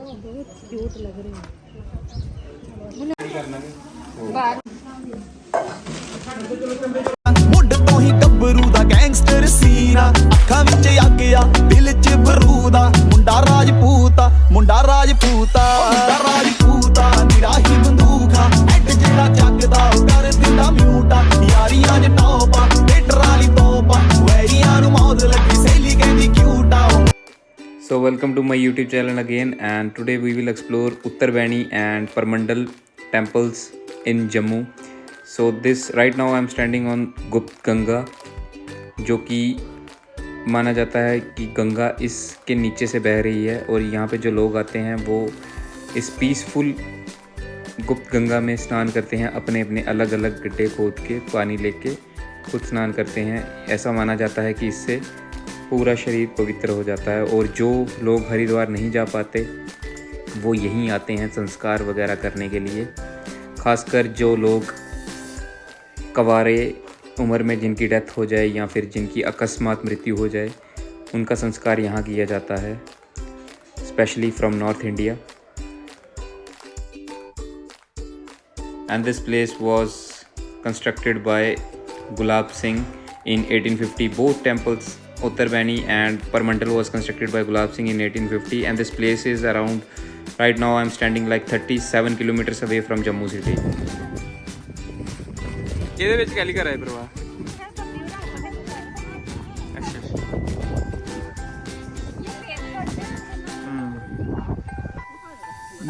बहुत क्यूट लग रहे हैं। ਮੁੱਢ ਤੋਂ ਹੀ ਗੱਭਰੂ ਦਾ ਗੈਂਗਸਟਰ ਸੀਨਾ ਅੱਖਾਂ ਵਿੱਚ ਅੱਗ ਆ ਦਿਲ 'ਚ ਬਰੂਦਾ ਮੁੰਡਾ ਰਾਜਪੂਤਾ ਮੁੰਡਾ ਰਾਜਪੂਤਾ ਮੁੰਡਾ ਰਾਜਪੂਤਾ ਨਿਰਾ ਹੀ ਬੰਦੂਖਾ ਐਡ ਜਿਹੜਾ ਚੱਕਦਾ ਉਹ ਕਰ ਦਿੰਦਾ ਮਿਊਟਾ ਯਾਰੀਆਂ 'ਚ ਟੋਪਾ ਲੀਟਰ ਵਾਲੀ ਤੋਪਾ ਵੈਰੀਆਂ ਨੂੰ ਮੌਤ ਲੱਗੀ ਸਹੇਲੀ ਕਹਿੰਦੀ ਕਿਊਟਾ। So welcome to my YouTube channel again, and today we will explore Uttarbaini and Parmandal temples in Jammu. So this right now I am standing on Gupt Ganga, जो कि माना जाता है कि गंगा इसके नीचे से बह रही है और यहाँ पे जो लोग आते हैं वो इस पीसफुल गुप्त गंगा में स्नान करते हैं, अपने अपने अलग अलग गड्ढे खोद के पानी लेके खुद स्नान करते हैं। ऐसा माना जाता है कि इससे पूरा शरीर पवित्र हो जाता है। और जो लोग हरिद्वार नहीं जा पाते वो यहीं आते हैं संस्कार वगैरह करने के लिए। खासकर जो लोग कवारे उम्र में जिनकी डेथ हो जाए या फिर जिनकी अकस्मात मृत्यु हो जाए, उनका संस्कार यहाँ किया जाता है, specially from north India. And this place was constructed by Gulab Singh in 1850. Both temples, Uttarbaini and Parmandal, was constructed by Gulab Singh in 1850, and this place is around, right now I'm standing like 37 kilometers away from Jammu city. ਇਹਦੇ ਵਿੱਚ ਕੀ ਲਿਖਿਆ ਹੈ ਭਰਾ? ਅੱਛਾ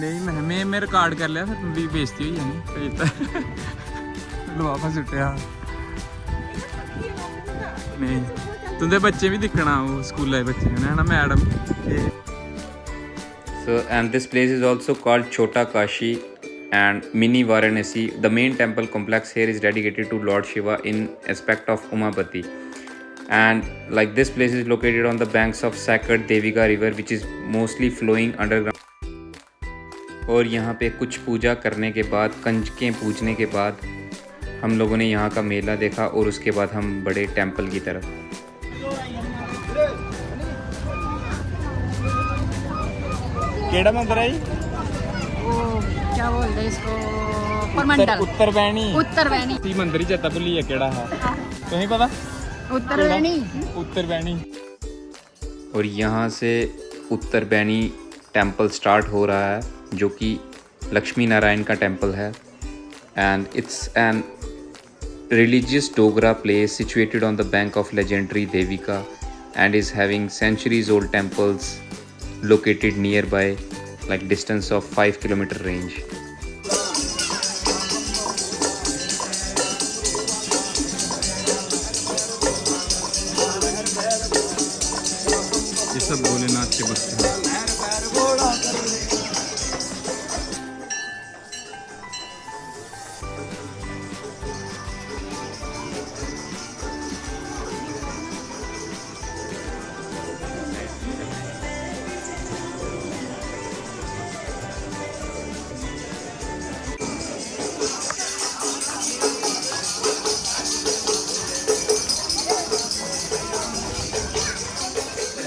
ਨਹੀਂ ਮੈਂ record ਕਰ ਲਿਆ, ਫਿਰ ਵੀ ਬੇਇੱਜ਼ਤੀ ਹੋਈ ਜਾਣੀ ਭੇਜਤਾ ਲਵਾਫਾ ਸੁੱਟਿਆ। नहीं तुंदे बच्चे भी दिखना वो स्कूल आए बच्चे है ना madam. So and this place is also called Chota Kashi and Mini Varanasi. The main temple complex here is dedicated to Lord Shiva in aspect of Umapati, and like this place is located on the banks of sacred Devika river which is mostly flowing underground. और यहाँ पे कुछ पूजा करने के बाद, कंजकें पूजने के बाद हम लोगों ने यहाँ का मेला देखा और उसके बाद हम बड़े टेंपल की तरफ। केड़ा मंदिर है वो क्या बोलते हैं इसको? परमंडल। उत्तरबैनी। उत्तरबैनी ती मंदिर ही चेता भुल्ली है केड़ा है, तुम्हें पता? उत्तरबैनी। उत्तरबैनी। और यहाँ से उत्तरबैनी टेंपल स्टार्ट हो रहा है, जो कि लक्ष्मी नारायण का टेंपल है, and it's an religious Dogra place situated on the bank of legendary Devika and is having centuries old temples located nearby, like distance of 5-kilometer range. ये सब भोलेनाथ के भक्त हैं।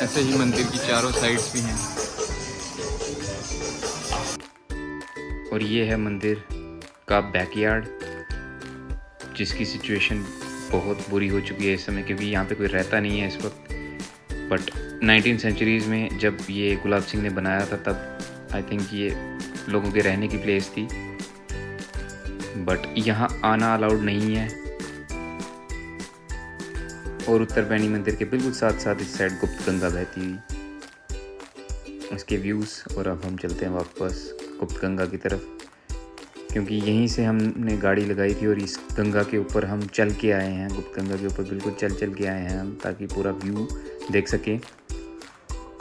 ऐसे ही मंदिर की चारों साइड्स भी हैं। और ये है मंदिर का बैकयार्ड, जिसकी सिचुएशन बहुत बुरी हो चुकी है इस समय, क्योंकि यहाँ पे कोई रहता नहीं है इस वक्त। बट 19 सेंचुरीज़ में जब ये गुलाब सिंह ने बनाया था, तब आई थिंक ये लोगों के रहने की प्लेस थी, बट यहाँ आना अलाउड नहीं है। और उत्तरबैनी मंदिर के बिल्कुल साथ साथ इस साइड गुप्त गंगा बहती हुई, उसके व्यूज़। और अब हम चलते हैं वापस गुप्त गंगा की तरफ, क्योंकि यहीं से हमने गाड़ी लगाई थी और इस गंगा के ऊपर हम चल के आए हैं। गुप्त गंगा के ऊपर बिल्कुल चल के आए हैं हम, ताकि पूरा व्यू देख सकें।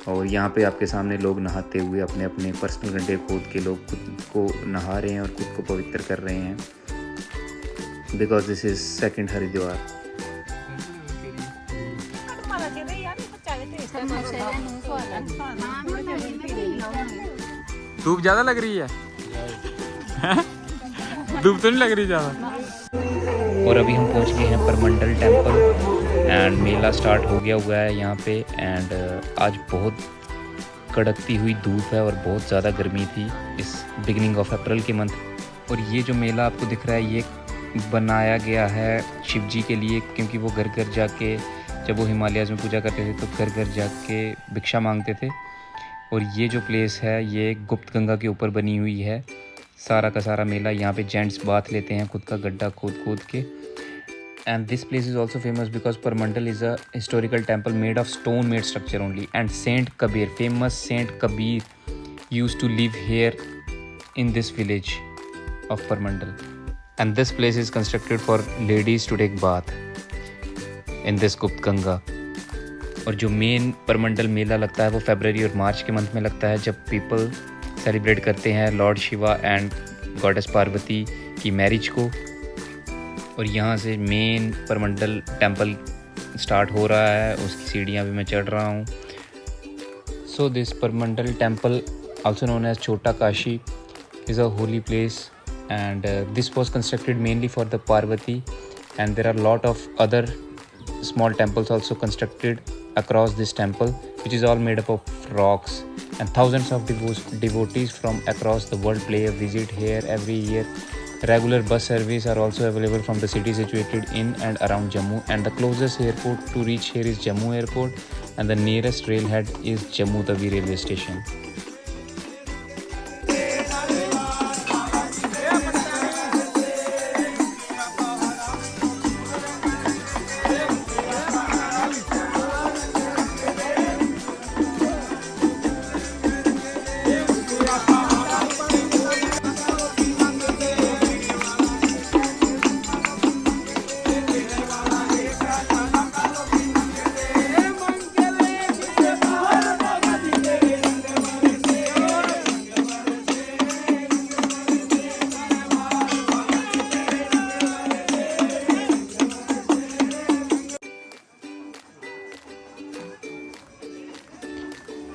और यहाँ पे आपके सामने लोग नहाते हुए अपने अपने पर्सनल गड्ढे खोद के लोग खुद को नहा रहे हैं और खुद को पवित्र कर रहे हैं, because this is second Haridwar. धूप ज़्यादा लग रही है? धूप तो नहीं लग रही ज़्यादा। और अभी हम पहुंच गए हैं Purmandal temple and Mela start हो गया हुआ है यहाँ पे। एंड आज बहुत कड़कती हुई धूप है और बहुत ज़्यादा गर्मी थी इस बिगिनिंग ऑफ अप्रैल के मंथ। और ये जो मेला आपको दिख रहा है ये बनाया गया है शिव जी के लिए, क्योंकि वो घर घर जाके जब वो हिमालयाज़ में पूजा करते थे तो घर घर जाके भिक्षा मांगते थे। और ये जो प्लेस है ये गुप्त गंगा के ऊपर बनी हुई है। सारा का सारा मेला यहाँ पे जेंट्स बाथ लेते हैं खुद का गड्ढा खोद के। And this place is also famous because Parmandal is a historical temple made of stone made structure only, and Saint Kabir, famous Saint Kabir, used to live here in this village of Parmandal. And this place is constructed for ladies to take bath in this Gupt Ganga. और जो main Purmandal मेला लगता है वो फरवरी और मार्च के month में लगता है, जब पीपल सेलिब्रेट करते हैं Lord Shiva and goddess Parvati की मैरिज को। और यहाँ से मेन परमंडल टेम्पल स्टार्ट हो रहा है, उसकी सीढ़ियाँ भी मैं चढ़ रहा हूँ। So this Parmandal temple also known as Chhota Kashi is a holy place, and this was constructed mainly for the Parvati, and there are lot of other small temples also constructed across this temple, which is all made up of rocks, and thousands of devotees from across the world pay a visit here every year. Regular bus service are also available from the city situated in and around Jammu, and the closest airport to reach here is Jammu Airport, and the nearest railhead is Jammu Tawi railway station.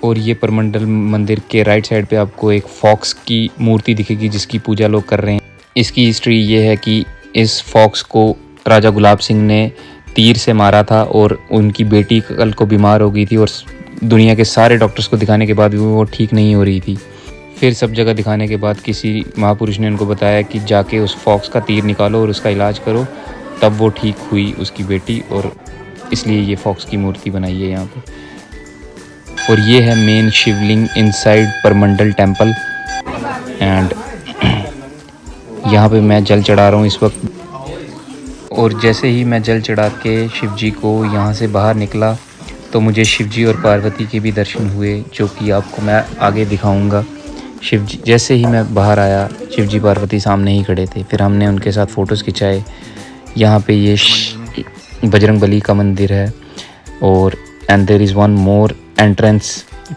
और ये परमंडल मंदिर के right side पे आपको एक fox की मूर्ति दिखेगी जिसकी पूजा लोग कर रहे हैं। इसकी हिस्ट्री ये है कि इस फॉक्स को राजा गुलाब सिंह ने तीर से मारा था, और उनकी बेटी कल को बीमार हो गई थी, और दुनिया के सारे डॉक्टर्स को दिखाने के बाद भी वो ठीक नहीं हो रही थी। फिर सब जगह दिखाने के बाद किसी महापुरुष ने उनको बताया कि जाके उस फॉक्स का तीर निकालो और उसका इलाज करो, तब वो ठीक हुई उसकी बेटी, और इसलिए ये फॉक्स की मूर्ति बनाई है यहाँ पे। और ये है main Shivling inside Purmandal temple, and यहाँ पे मैं जल चढ़ा रहा हूँ इस वक्त। और जैसे ही मैं जल चढ़ा के शिव जी को यहाँ से बाहर निकला तो मुझे शिव जी और पार्वती के भी दर्शन हुए, जो कि आपको मैं आगे दिखाऊंगा। शिव जी जैसे ही मैं बाहर आया, शिव जी पार्वती सामने ही खड़े थे। फिर हमने उनके साथ फ़ोटोज़ खिंचाए। यहाँ पे ये बजरंग बली का मंदिर है, और and there is one more entrance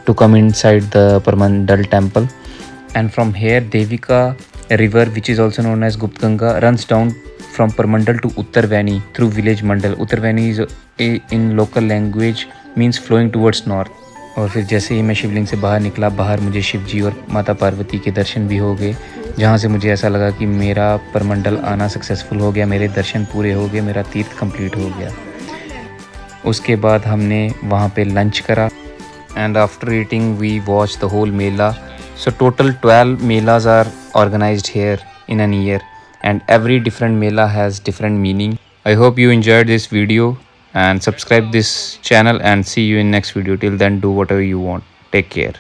to come inside the Parmandal temple, and from here Devika river, which is also known as Gupt Ganga, runs down from Parmandal to Uttarvani through village Mandal. Uttarvani is in local language means flowing towards north. और फिर जैसे ही मैं शिवलिंग से बाहर निकला, बाहर मुझे शिव जी और माता पार्वती के दर्शन भी हो गए, जहाँ से मुझे ऐसा लगा कि मेरा परमंडल आना सक्सेसफुल हो गया, मेरे दर्शन पूरे हो गए, मेरा तीर्थ कंप्लीट हो गया। उसके बाद हमने वहाँ पे लंच करा, and after eating we watch the whole mela. So total 12 melas are organized here in an year, and every different mela has different meaning. I hope you enjoyed this video and subscribe this channel and see you in next video. Till then, do whatever you want. Take care.